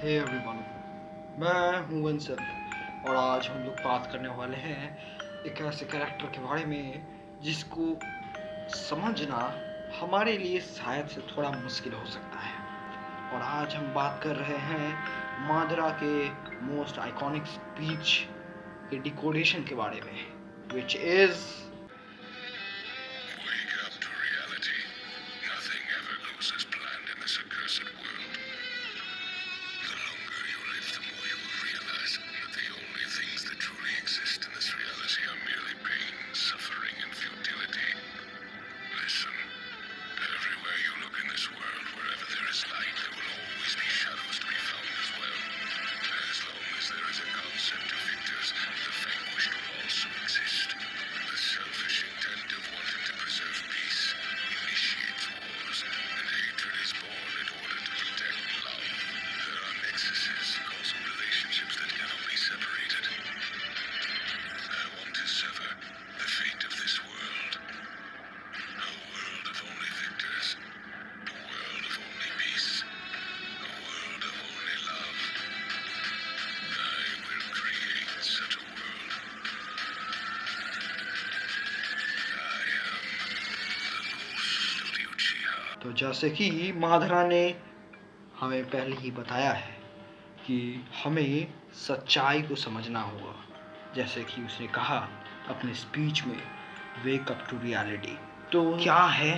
Hey everyone, मैं हूँ वंसल और आज हम लोग बात करने वाले हैं एक ऐसे कैरेक्टर के बारे में जिसको समझना हमारे लिए शायद से थोड़ा मुश्किल हो सकता है। और आज हम बात कर रहे हैं मादरा के मोस्ट आइकॉनिक स्पीच के डिकोडेशन के बारे में, which is Wake up to reality. Nothing ever goes as planned in this accursed world. The longer you live, the more you will realize that the only things that truly exist in this reality are merely pain, suffering, and futility. Listen, everywhere you look in this world, wherever there is light, there will always be shadows to be found as well. As long as there is a concept of victors, the vanquished will also exist. The selfish intent of wanting to preserve peace initiates wars, and hatred is born in order to protect love. There are nexuses causing relationships that cannot be separated. I want to sever the fate of this world. A world of only victors. A world of only peace. A world of only love. I will create such a world. I am the ghost of the Uchiha. तो जैसे कि माधरा ने हमें पहले ही बताया है कि हमें सच्चाई को समझना होगा। जैसे कि उसने कहा अपने स्पीच में, वेक अप टू रियलिटी। तो क्या है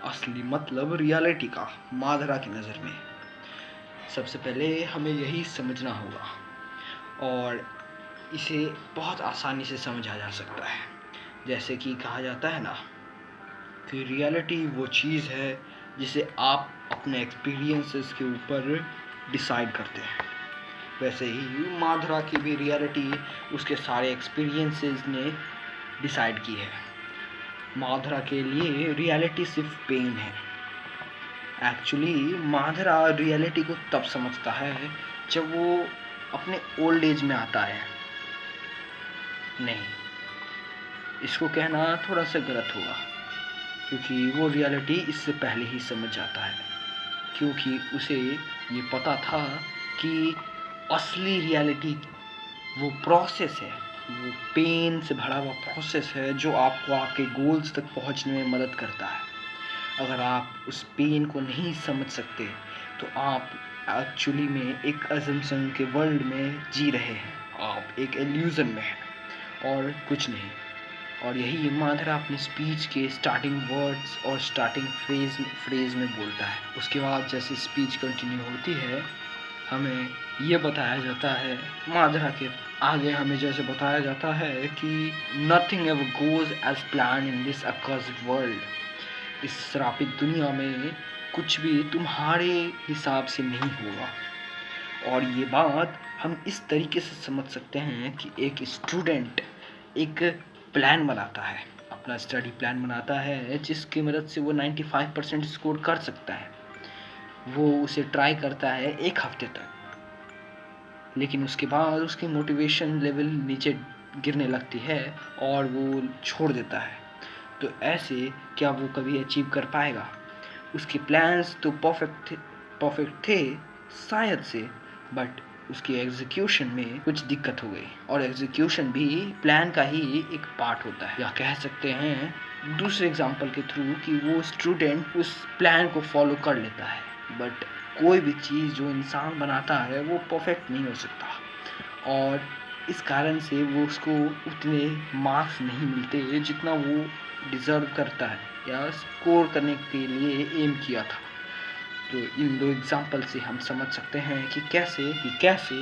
असली मतलब रियलिटी का माधरा की नज़र में? सबसे पहले हमें यही समझना होगा और इसे बहुत आसानी से समझा जा सकता है। जैसे कि कहा जाता है ना कि रियलिटी वो चीज़ है जिसे आप अपने एक्सपीरियंसेस के ऊपर डिसाइड करते हैं। वैसे ही माधरा की भी रियलिटी उसके सारे एक्सपीरियंसेस ने डिसाइड की है। माधरा के लिए रियलिटी सिर्फ पेन है। एक्चुअली माधरा रियलिटी को तब समझता है जब वो अपने ओल्ड एज में आता है। नहीं, इसको कहना थोड़ा सा गलत होगा, क्योंकि वो रियलिटी इससे पहले ही समझ जाता है, क्योंकि उसे ये पता था कि असली रियलिटी वो प्रोसेस है, वो पेन से भरा हुआ प्रोसेस है जो आपको आपके गोल्स तक पहुंचने में मदद करता है। अगर आप उस पेन को नहीं समझ सकते तो आप एक्चुअली में एक अजम्पशन के वर्ल्ड में जी रहे हैं, आप एक इल्यूजन में हैं और कुछ नहीं। और यही माधरा अपनी स्पीच के स्टार्टिंग वर्ड्स और स्टार्टिंग फ्रेज में बोलता है। उसके बाद जैसे स्पीच कंटिन्यू होती है, हमें ये बताया जाता है, माधरा के आगे हमें जैसे बताया जाता है कि nothing ever goes as plan in this accursed world. इस श्रापित दुनिया में कुछ भी तुम्हारे हिसाब से नहीं होगा। और ये बात हम इस तरीके से समझ सकते हैं कि एक स्टूडेंट एक प्लान बनाता है, अपना स्टडी प्लान बनाता है, जिसकी मदद से वो 95% स्कोर कर सकता है। वो उसे ट्राई करता है एक हफ्ते तक, लेकिन उसके बाद उसकी मोटिवेशन लेवल नीचे गिरने लगती है और वो छोड़ देता है। तो ऐसे क्या वो कभी अचीव कर पाएगा? उसके प्लान्स तो परफेक्ट थे शायद से, बट उसकी एग्जीक्यूशन में कुछ दिक्कत हो गई। और एग्जीक्यूशन भी प्लान का ही एक पार्ट होता है, या कह सकते हैं दूसरे एग्जांपल के थ्रू कि वो स्टूडेंट उस प्लान को फॉलो कर लेता है, बट कोई भी चीज़ जो इंसान बनाता है वो परफेक्ट नहीं हो सकता, और इस कारण से वो उसको उतने मार्क्स नहीं मिलते जितना वो डिज़र्व करता है या स्कोर करने के लिए एम किया था। तो इन दो एग्जाम्पल से हम समझ सकते हैं कि कैसे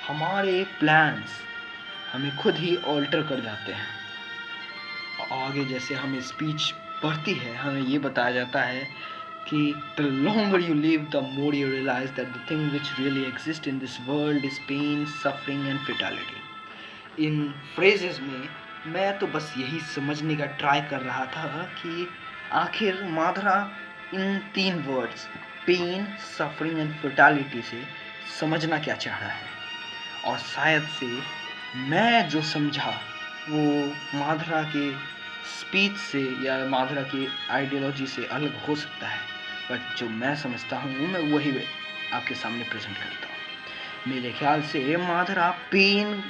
हमारे प्लान्स हमें खुद ही ऑल्टर कर जाते हैं। आगे जैसे हमें स्पीच पढ़ती है, हमें ये बताया जाता है कि the longer you live, the more you realize that the thing which really exists in this world is pain, suffering and fatality. In phrases में मैं तो बस यही समझने का ट्राई कर रहा था कि आखिर माधरा इन तीन words pain, suffering and fatality से समझना क्या चाह रहा है। और शायद से मैं जो समझा वो माधरा के स्पीच से या माधरा की आइडियोलॉजी से अलग हो सकता है, बट जो मैं समझता हूँ मैं वही आपके सामने प्रेजेंट करता हूँ। मेरे ख्याल से माधरा पेन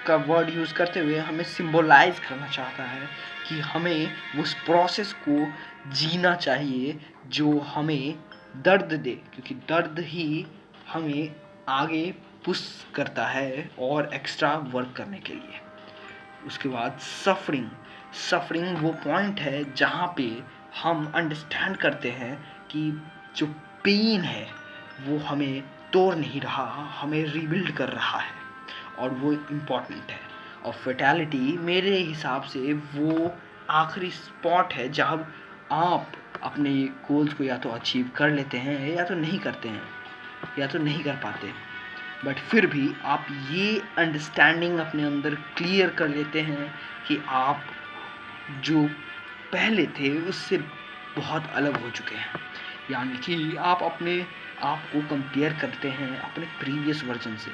का वर्ड यूज़ करते हुए हमें सिंबलाइज करना चाहता है कि हमें उस प्रोसेस को जीना चाहिए जो हमें दर्द दे, क्योंकि दर्द ही हमें आगे पुश करता है और एक्स्ट्रा वर्क करने के लिए। उसके बाद सफरिंग वो पॉइंट है जहाँ पे हम अंडरस्टैंड करते हैं कि जो पेन है वो हमें तोड़ नहीं रहा, हमें रीबिल्ड कर रहा है, और वो इम्पॉर्टेंट है। और फैटेलिटी मेरे हिसाब से वो आखिरी स्पॉट है जब आप अपने गोल्स को या तो अचीव कर लेते हैं या तो नहीं करते हैं, या तो नहीं कर पाते, बट फिर भी आप ये अंडरस्टैंडिंग अपने अंदर क्लियर कर लेते हैं कि आप जो पहले थे उससे बहुत अलग हो चुके हैं। यानी कि आप अपने आप को कंपेयर करते हैं अपने प्रीवियस वर्जन से,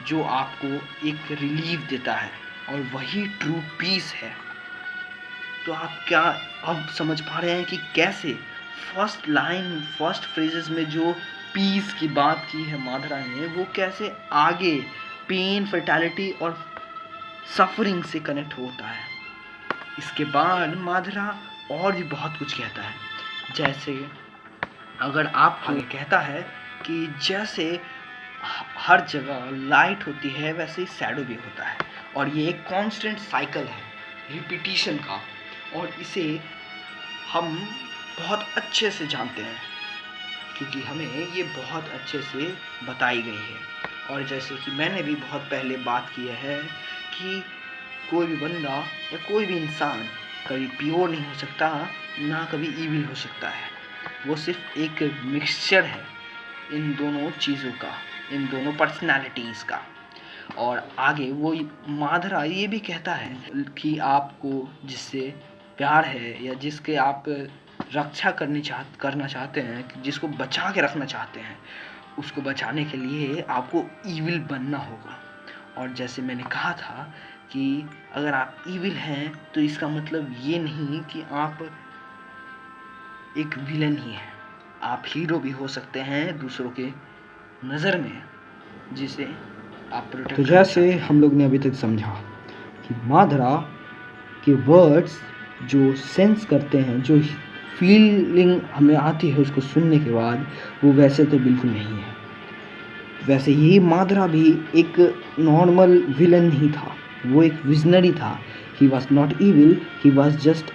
जो आपको एक रिलीफ देता है, और वही ट्रू पीस है। तो आप क्या अब समझ पा रहे हैं कि कैसे फर्स्ट फ्रेजेस में जो पीस की बात की है माधरा ने, वो कैसे आगे पेन, फैटेलिटी और सफरिंग से कनेक्ट होता है। इसके बाद माधरा और भी बहुत कुछ कहता है, जैसे अगर आप आगे कहता है कि जैसे हर जगह लाइट होती है वैसे ही शैडो भी होता है, और ये एक कांस्टेंट साइकिल है रिपीटिशन का, और इसे हम बहुत अच्छे से जानते हैं क्योंकि हमें ये बहुत अच्छे से बताई गई है। और जैसे कि मैंने भी बहुत पहले बात की है कि कोई भी बंदा या कोई भी इंसान कभी प्योर नहीं हो सकता, ना कभी ईविल हो सकता है। वो सिर्फ एक मिक्सचर है इन दोनों चीज़ों का, इन दोनों पर्सनालिटीज़ का। और आगे वो माधरा ये भी कहता है कि आपको जिससे प्यार है या जिसके आप रक्षा करना चाहते हैं, जिसको बचा के रखना चाहते हैं, उसको बचाने के लिए आपको ईविल बनना होगा। और जैसे मैंने कहा था कि अगर आप ईविल हैं तो इसका मतलब ये नहीं कि आप एक विलन ही हैं, आप हीरो भी हो सकते हैं दूसरों के नज़र में, जिसे आप प्रोटेक्ट। तो जैसे हम लोग ने अभी तक समझा कि माधरा के वर्ड्स जो सेंस करते हैं, जो फीलिंग हमें आती है उसको सुनने के बाद, वो वैसे तो बिल्कुल नहीं है। वैसे ही माधरा भी एक नॉर्मल विलन नहीं था, वो एक विजनरी था। He was not evil, he was just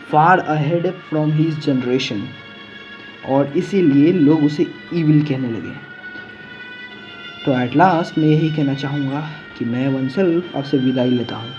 far ahead from his generation, और इसीलिए लोग उसे ईविल कहने लगे। तो एट लास्ट मैं यही कहना चाहूँगा कि मैं वंसल आपसे विदाई लेता हूँ।